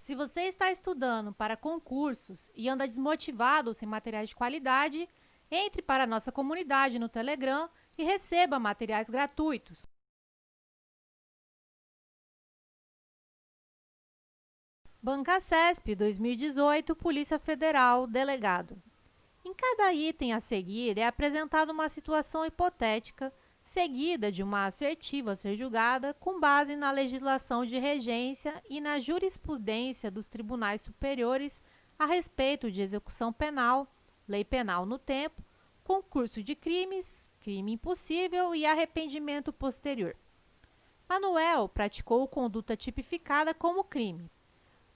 Se você está estudando para concursos e anda desmotivado sem materiais de qualidade, entre para a nossa comunidade no Telegram e receba materiais gratuitos. Banca CESP 2018, Polícia Federal, Delegado. Em cada item a seguir é apresentada uma situação hipotética, seguida de uma assertiva a ser julgada com base na legislação de regência e na jurisprudência dos tribunais superiores a respeito de execução penal, lei penal no tempo, concurso de crimes, crime impossível e arrependimento posterior. Manuel praticou conduta tipificada como crime.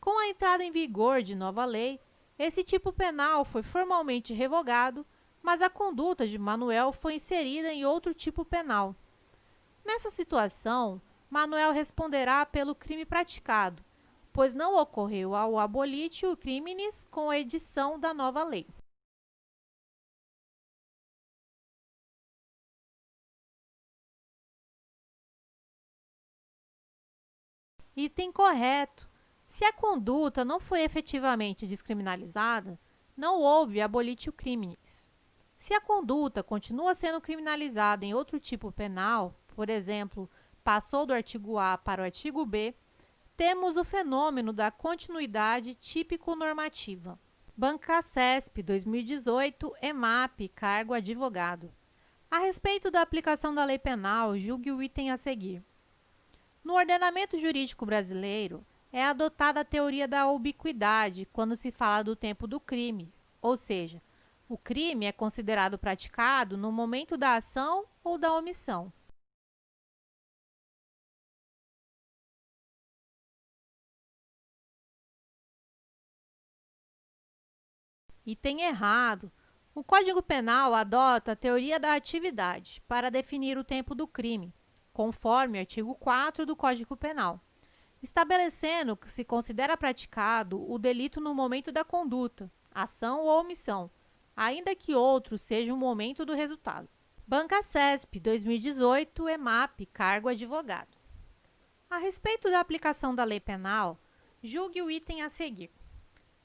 Com a entrada em vigor de nova lei, esse tipo penal foi formalmente revogado, mas a conduta de Manuel foi inserida em outro tipo penal. Nessa situação, Manuel responderá pelo crime praticado, pois não ocorreu ao abolitio criminis com a edição da nova lei. Item correto. Se a conduta não foi efetivamente descriminalizada, não houve abolitio criminis. Se a conduta continua sendo criminalizada em outro tipo penal, por exemplo, passou do artigo A para o artigo B, temos o fenômeno da continuidade típico-normativa. Banca CESP 2018, EMAP, cargo advogado. A respeito da aplicação da lei penal, julgue o item a seguir. No ordenamento jurídico brasileiro, é adotada a teoria da ubiquidade quando se fala do tempo do crime, ou seja, o crime é considerado praticado no momento da ação ou da omissão. Item errado. O Código Penal adota a teoria da atividade para definir o tempo do crime, conforme artigo 4 do Código Penal, estabelecendo que se considera praticado o delito no momento da conduta, ação ou omissão, ainda que outro seja o momento do resultado. Banca CESP 2018, EMAP, cargo advogado. A respeito da aplicação da lei penal, julgue o item a seguir.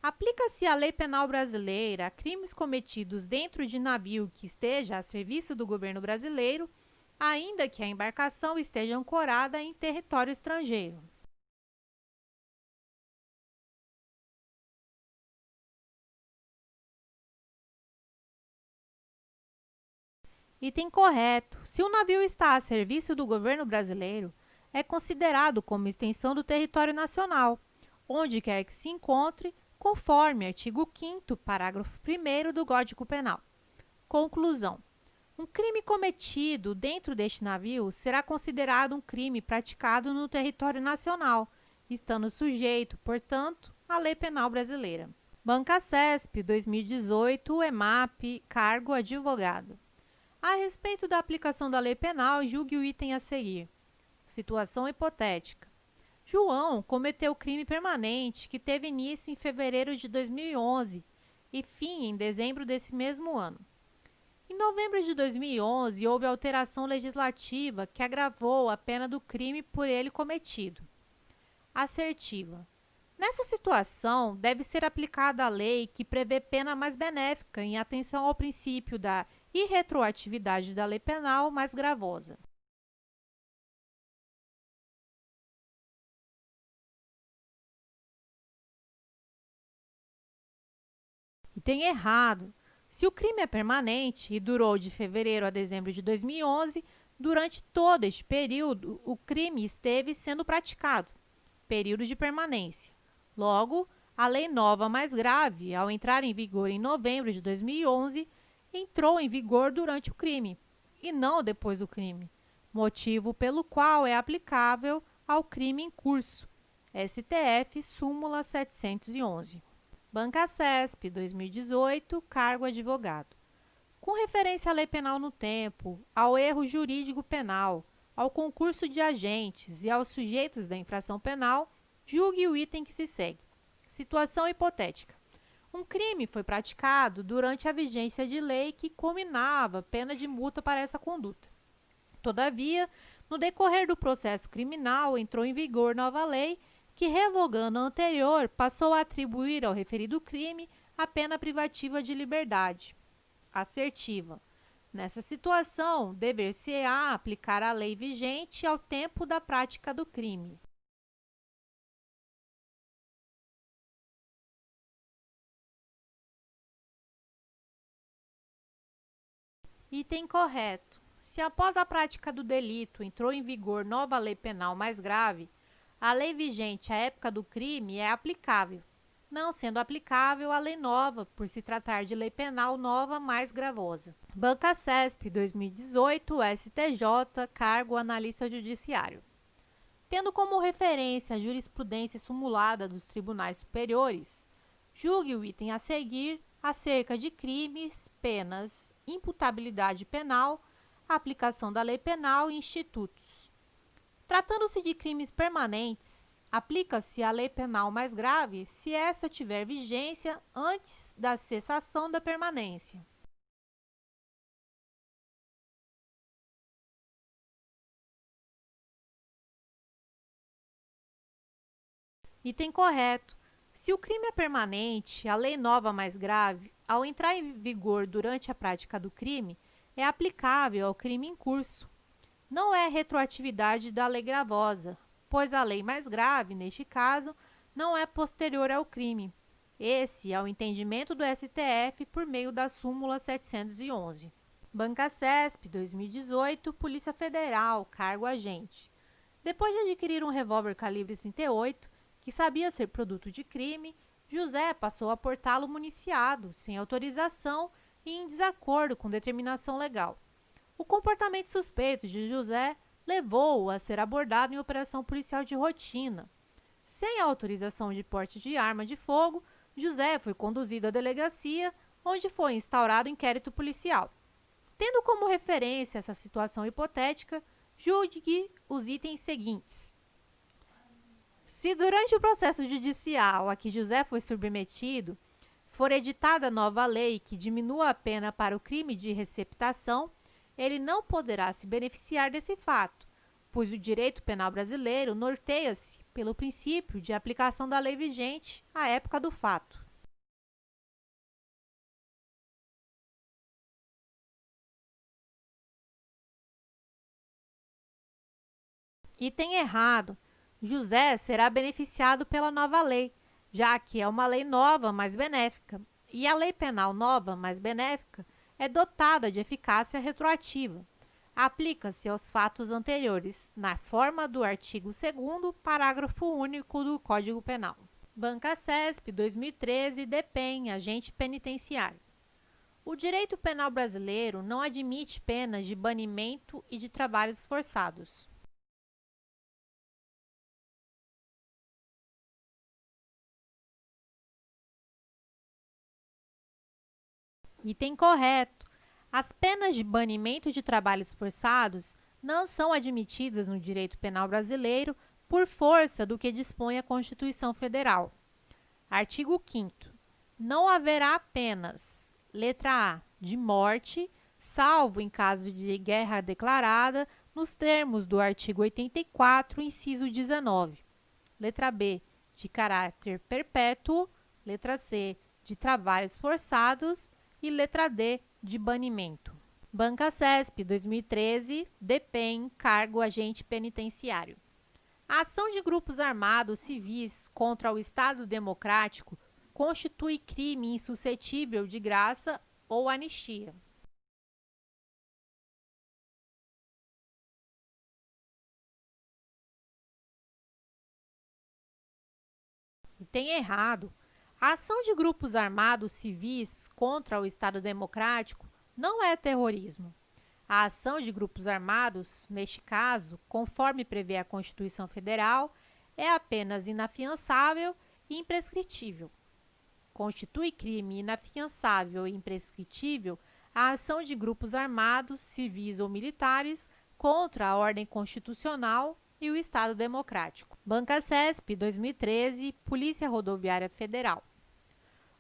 Aplica-se a lei penal brasileira a crimes cometidos dentro de navio que esteja a serviço do governo brasileiro, ainda que a embarcação esteja ancorada em território estrangeiro. Item correto. Se o navio está a serviço do governo brasileiro, é considerado como extensão do território nacional, onde quer que se encontre, conforme artigo 5º, parágrafo 1º do Código Penal. Conclusão. Um crime cometido dentro deste navio será considerado um crime praticado no território nacional, estando sujeito, portanto, à lei penal brasileira. Banca CESP 2018, EMAP, cargo advogado. A respeito da aplicação da lei penal, julgue o item a seguir. Situação hipotética. João cometeu crime permanente que teve início em fevereiro de 2011 e fim em dezembro desse mesmo ano. Em novembro de 2011, houve alteração legislativa que agravou a pena do crime por ele cometido. Assertiva. Nessa situação, deve ser aplicada a lei que prevê pena mais benéfica em atenção ao princípio da irretroatividade da lei penal mais gravosa. Item errado. Se o crime é permanente e durou de fevereiro a dezembro de 2011, durante todo este período, o crime esteve sendo praticado, período de permanência. Logo, a lei nova mais grave, ao entrar em vigor em novembro de 2011, entrou em vigor durante o crime, e não depois do crime, motivo pelo qual é aplicável ao crime em curso. STF, súmula 711. Banca CESP, 2018, cargo advogado. Com referência à lei penal no tempo, ao erro jurídico penal, ao concurso de agentes e aos sujeitos da infração penal, julgue o item que se segue. Situação hipotética. Um crime foi praticado durante a vigência de lei que cominava pena de multa para essa conduta. Todavia, no decorrer do processo criminal, entrou em vigor nova lei que, revogando a anterior, passou a atribuir ao referido crime a pena privativa de liberdade. Assertiva. Nessa situação, dever-se-á aplicar a lei vigente ao tempo da prática do crime. Item correto. Se após a prática do delito entrou em vigor nova lei penal mais grave, a lei vigente à época do crime é aplicável, não sendo aplicável a lei nova, por se tratar de lei penal nova mais gravosa. Banca CESP 2018, STJ, cargo analista judiciário. Tendo como referência a jurisprudência sumulada dos tribunais superiores, julgue o item a seguir acerca de crimes, penas, imputabilidade penal, aplicação da lei penal e institutos. Tratando-se de crimes permanentes, aplica-se a lei penal mais grave se essa tiver vigência antes da cessação da permanência. Item correto. Se o crime é permanente, a lei nova mais grave, ao entrar em vigor durante a prática do crime, é aplicável ao crime em curso. Não é retroatividade da lei gravosa, pois a lei mais grave, neste caso, não é posterior ao crime. Esse é o entendimento do STF por meio da súmula 711. Banca CESP 2018, Polícia Federal, cargo agente. Depois de adquirir um revólver calibre 38, que sabia ser produto de crime, José passou a portá-lo municiado, sem autorização e em desacordo com determinação legal. O comportamento suspeito de José levou-o a ser abordado em operação policial de rotina. Sem autorização de porte de arma de fogo, José foi conduzido à delegacia, onde foi instaurado inquérito policial. Tendo como referência essa situação hipotética, julgue os itens seguintes. Se durante o processo judicial a que José foi submetido for editada nova lei que diminua a pena para o crime de receptação, ele não poderá se beneficiar desse fato, pois o direito penal brasileiro norteia-se pelo princípio de aplicação da lei vigente à época do fato. Item errado. José será beneficiado pela nova lei, já que é uma lei nova, mais benéfica, e a lei penal nova, mais benéfica, é dotada de eficácia retroativa. Aplica-se aos fatos anteriores, na forma do artigo 2º, parágrafo único do Código Penal. Banca CESP 2013, DPEM, agente penitenciário. O direito penal brasileiro não admite penas de banimento e de trabalhos forçados. Item correto. As penas de banimento de trabalhos forçados não são admitidas no direito penal brasileiro por força do que dispõe a Constituição Federal. Artigo 5º. Não haverá penas, letra A, de morte, salvo em caso de guerra declarada, nos termos do artigo 84, inciso 19. Letra B, de caráter perpétuo. Letra C, de trabalhos forçados. E letra D, de banimento. Banca CESP 2013, DPEM, cargo agente penitenciário. A ação de grupos armados civis contra o Estado Democrático constitui crime insuscetível de graça ou anistia. Item errado. A ação de grupos armados civis contra o Estado Democrático não é terrorismo. A ação de grupos armados, neste caso, conforme prevê a Constituição Federal, é apenas inafiançável e imprescritível. Constitui crime inafiançável e imprescritível a ação de grupos armados, civis ou militares contra a ordem constitucional e o Estado Democrático. Banca CESP 2013, Polícia Rodoviária Federal.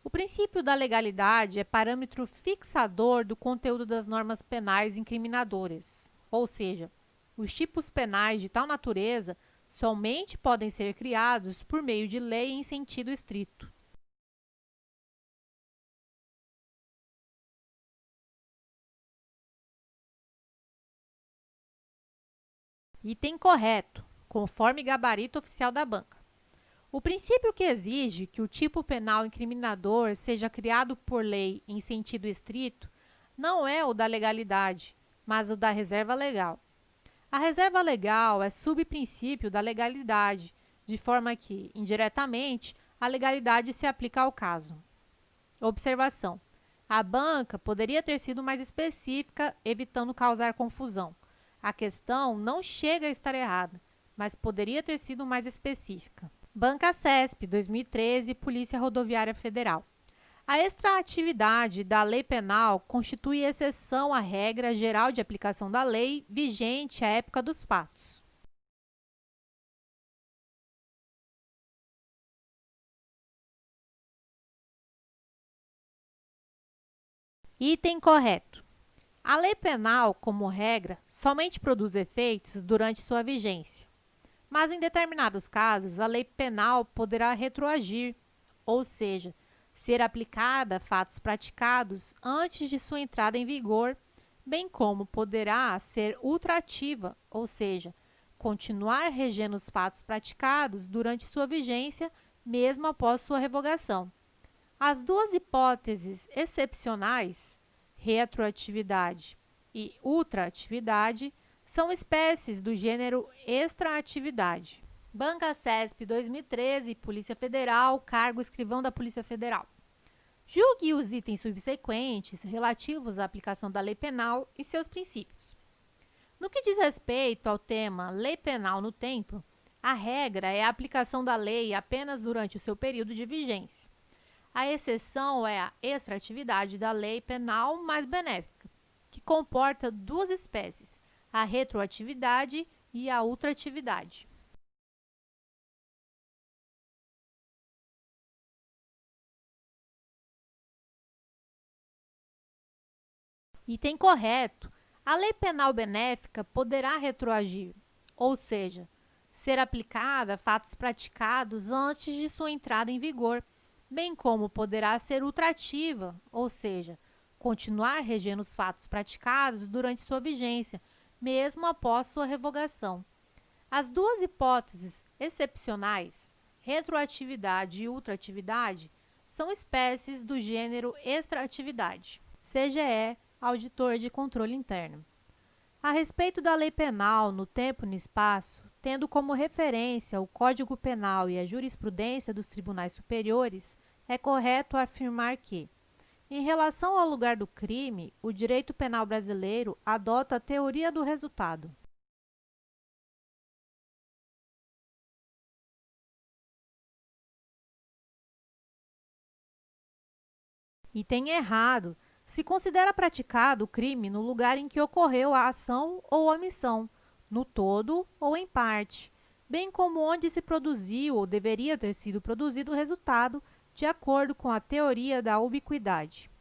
O princípio da legalidade é parâmetro fixador do conteúdo das normas penais incriminadoras, ou seja, os tipos penais de tal natureza somente podem ser criados por meio de lei em sentido estrito. Item correto, conforme gabarito oficial da banca. O princípio que exige que o tipo penal incriminador seja criado por lei em sentido estrito não é o da legalidade, mas o da reserva legal. A reserva legal é subprincípio da legalidade, de forma que, indiretamente, a legalidade se aplica ao caso. Observação: a banca poderia ter sido mais específica, evitando causar confusão. A questão não chega a estar errada, mas poderia ter sido mais específica. Banca CESP, 2013, Polícia Rodoviária Federal. A extraatividade da lei penal constitui exceção à regra geral de aplicação da lei vigente à época dos fatos. Item correto. A lei penal, como regra, somente produz efeitos durante sua vigência. Mas, em determinados casos, a lei penal poderá retroagir, ou seja, ser aplicada a fatos praticados antes de sua entrada em vigor, bem como poderá ser ultrativa, ou seja, continuar regendo os fatos praticados durante sua vigência, mesmo após sua revogação. As duas hipóteses excepcionais, retroatividade e ultraatividade, são espécies do gênero extraatividade. Banca CESP 2013, Polícia Federal, cargo escrivão da Polícia Federal. Julgue os itens subsequentes relativos à aplicação da lei penal e seus princípios. No que diz respeito ao tema lei penal no tempo, a regra é a aplicação da lei apenas durante o seu período de vigência. A exceção é a extratividade da lei penal mais benéfica, que comporta duas espécies, a retroatividade e a ultratividade. Item correto. A lei penal benéfica poderá retroagir, ou seja, ser aplicada a fatos praticados antes de sua entrada em vigor, bem como poderá ser ultrativa, ou seja, continuar regendo os fatos praticados durante sua vigência, mesmo após sua revogação. As duas hipóteses excepcionais, retroatividade e ultratividade, são espécies do gênero extraatividade. CGE, auditor de controle interno. A respeito da lei penal no tempo e no espaço, tendo como referência o Código Penal e a jurisprudência dos tribunais superiores, é correto afirmar que, em relação ao lugar do crime, o direito penal brasileiro adota a teoria do resultado. Item errado. Se considera praticado o crime no lugar em que ocorreu a ação ou omissão, no todo ou em parte, bem como onde se produziu ou deveria ter sido produzido o resultado, de acordo com a teoria da ubiquidade.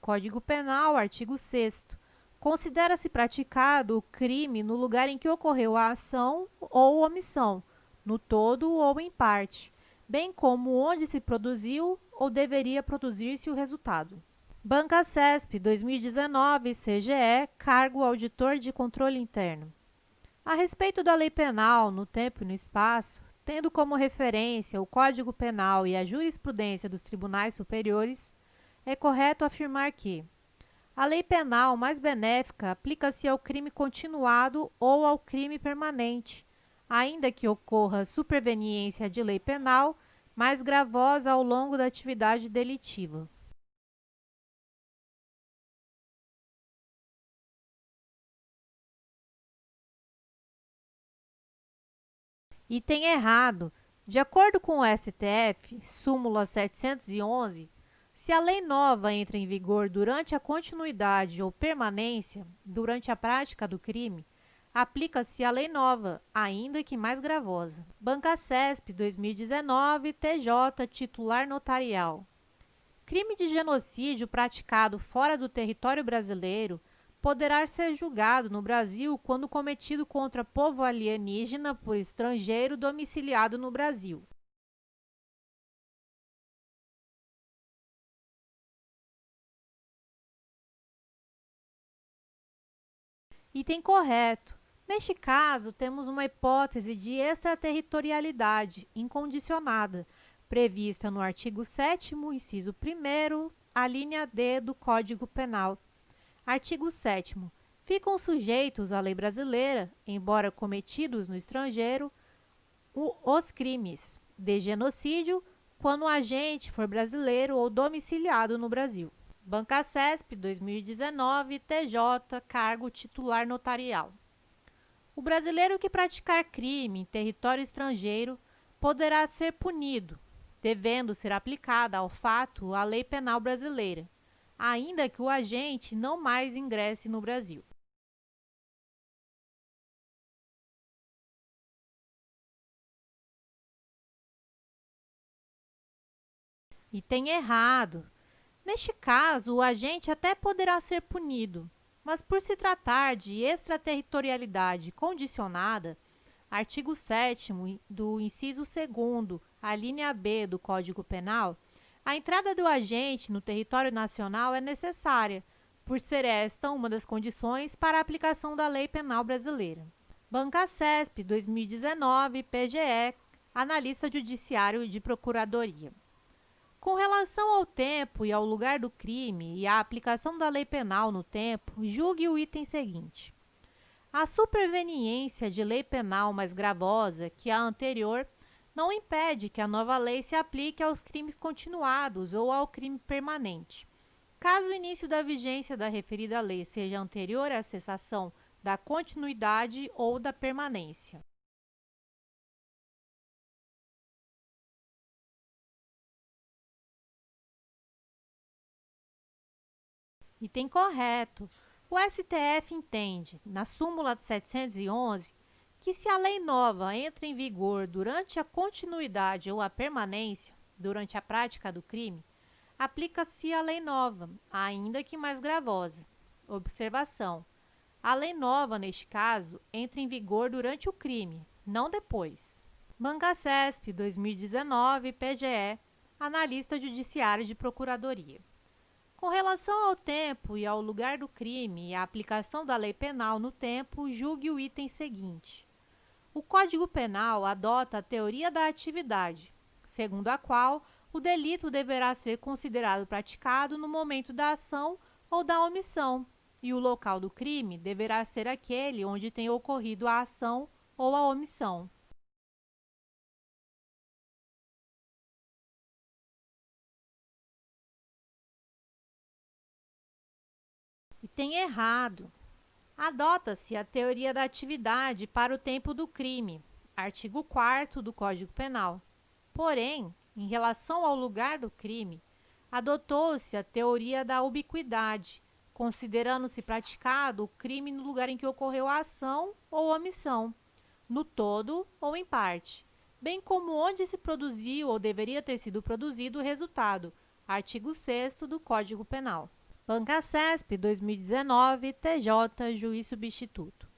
Código Penal, artigo 6º. Considera-se praticado o crime no lugar em que ocorreu a ação ou omissão, no todo ou em parte, bem como onde se produziu ou deveria produzir-se o resultado. Banca CESP 2019, CGE, cargo auditor de controle interno. A respeito da lei penal no tempo e no espaço, tendo como referência o Código Penal e a jurisprudência dos tribunais superiores, é correto afirmar que a lei penal mais benéfica aplica-se ao crime continuado ou ao crime permanente, ainda que ocorra superveniência de lei penal mais gravosa ao longo da atividade delitiva. Item errado. De acordo com o STF, súmula 711, se a lei nova entra em vigor durante a continuidade ou permanência, durante a prática do crime, aplica-se a lei nova, ainda que mais gravosa. Banca CESP 2019, TJ, titular notarial. Crime de genocídio praticado fora do território brasileiro poderá ser julgado no Brasil quando cometido contra povo alienígena por estrangeiro domiciliado no Brasil. Item correto. Neste caso, temos uma hipótese de extraterritorialidade incondicionada, prevista no artigo 7º, inciso 1º, a linha D do Código Penal. Artigo 7º. Ficam sujeitos à lei brasileira, embora cometidos no estrangeiro, os crimes de genocídio quando o agente for brasileiro ou domiciliado no Brasil. Bancasesp 2019, TJ, cargo titular notarial. O brasileiro que praticar crime em território estrangeiro poderá ser punido, devendo ser aplicada ao fato a lei penal brasileira, ainda que o agente não mais ingresse no Brasil. Item errado. Neste caso, o agente até poderá ser punido, mas por se tratar de extraterritorialidade condicionada, artigo 7º do inciso 2º, a linha B do Código Penal, a entrada do agente no território nacional é necessária, por ser esta uma das condições para a aplicação da lei penal brasileira. Bancasesp 2019, PGE, analista judiciário de procuradoria. Com relação ao tempo e ao lugar do crime e à aplicação da lei penal no tempo, julgue o item seguinte. A superveniência de lei penal mais gravosa que a anterior não impede que a nova lei se aplique aos crimes continuados ou ao crime permanente. Caso o início da vigência da referida lei seja anterior à cessação da continuidade ou da permanência. Item correto. O STF entende, na súmula 711, que se a lei nova entra em vigor durante a continuidade ou a permanência, durante a prática do crime, aplica-se a lei nova, ainda que mais gravosa. Observação: a lei nova, neste caso, entra em vigor durante o crime, não depois. Bancasesp 2019, PGE, analista judiciário de procuradoria. Com relação ao tempo e ao lugar do crime e à aplicação da lei penal no tempo, julgue o item seguinte. O Código Penal adota a teoria da atividade, segundo a qual o delito deverá ser considerado praticado no momento da ação ou da omissão, e o local do crime deverá ser aquele onde tenha ocorrido a ação ou a omissão. Item errado. Adota-se a teoria da atividade para o tempo do crime, artigo 4º do Código Penal. Porém, em relação ao lugar do crime, adotou-se a teoria da ubiquidade, considerando-se praticado o crime no lugar em que ocorreu a ação ou omissão, no todo ou em parte, bem como onde se produziu ou deveria ter sido produzido o resultado, artigo 6º do Código Penal. Bancasesp 2019, TJ, juiz substituto.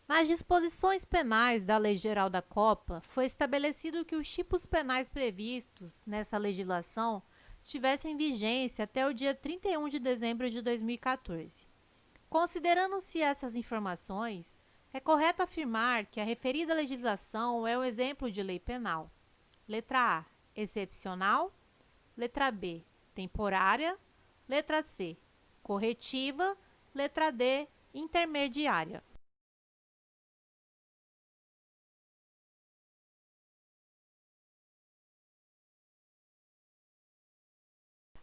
Nas disposições penais da Lei Geral da Copa, foi estabelecido que os tipos penais previstos nessa legislação tivessem vigência até o dia 31 de dezembro de 2014. Considerando-se essas informações, é correto afirmar que a referida legislação é um exemplo de lei penal. Letra A, excepcional. Letra B, temporária. Letra C, corretiva. Letra D, intermediária.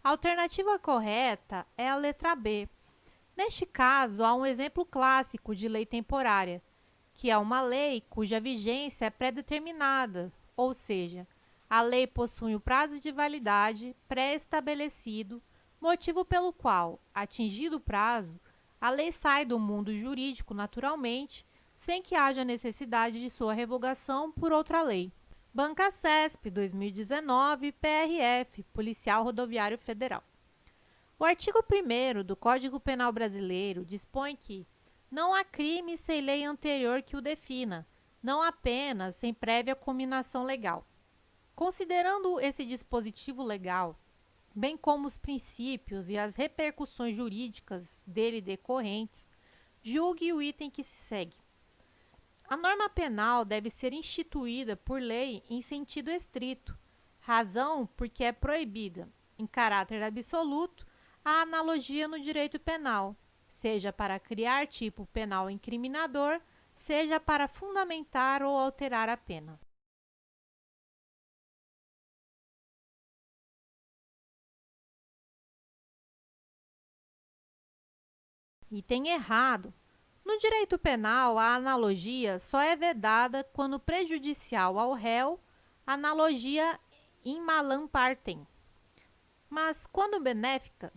A alternativa correta é a letra B. Neste caso, há um exemplo clássico de lei temporária, que é uma lei cuja vigência é pré-determinada, ou seja, a lei possui um prazo de validade pré-estabelecido, motivo pelo qual, atingido o prazo, a lei sai do mundo jurídico naturalmente, sem que haja necessidade de sua revogação por outra lei. Bancasesp 2019, PRF, Policial Rodoviário Federal. O artigo 1º do Código Penal Brasileiro dispõe que não há crime sem lei anterior que o defina, não apenas sem prévia cominação legal. Considerando esse dispositivo legal, bem como os princípios e as repercussões jurídicas dele decorrentes, julgue o item que se segue. A norma penal deve ser instituída por lei em sentido estrito, razão porque é proibida, em caráter absoluto, a analogia no direito penal, seja para criar tipo penal incriminador, seja para fundamentar ou alterar a pena. Item errado. No direito penal, a analogia só é vedada quando prejudicial ao réu, analogia in malam partem. Mas quando benéfica,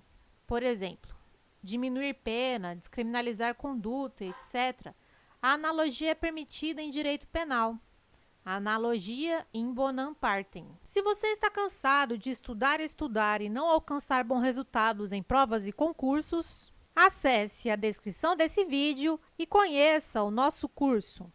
por exemplo, diminuir pena, descriminalizar conduta, etc., a analogia é permitida em direito penal. A analogia in bonam partem. Se você está cansado de estudar e não alcançar bons resultados em provas e concursos, acesse a descrição desse vídeo e conheça o nosso curso.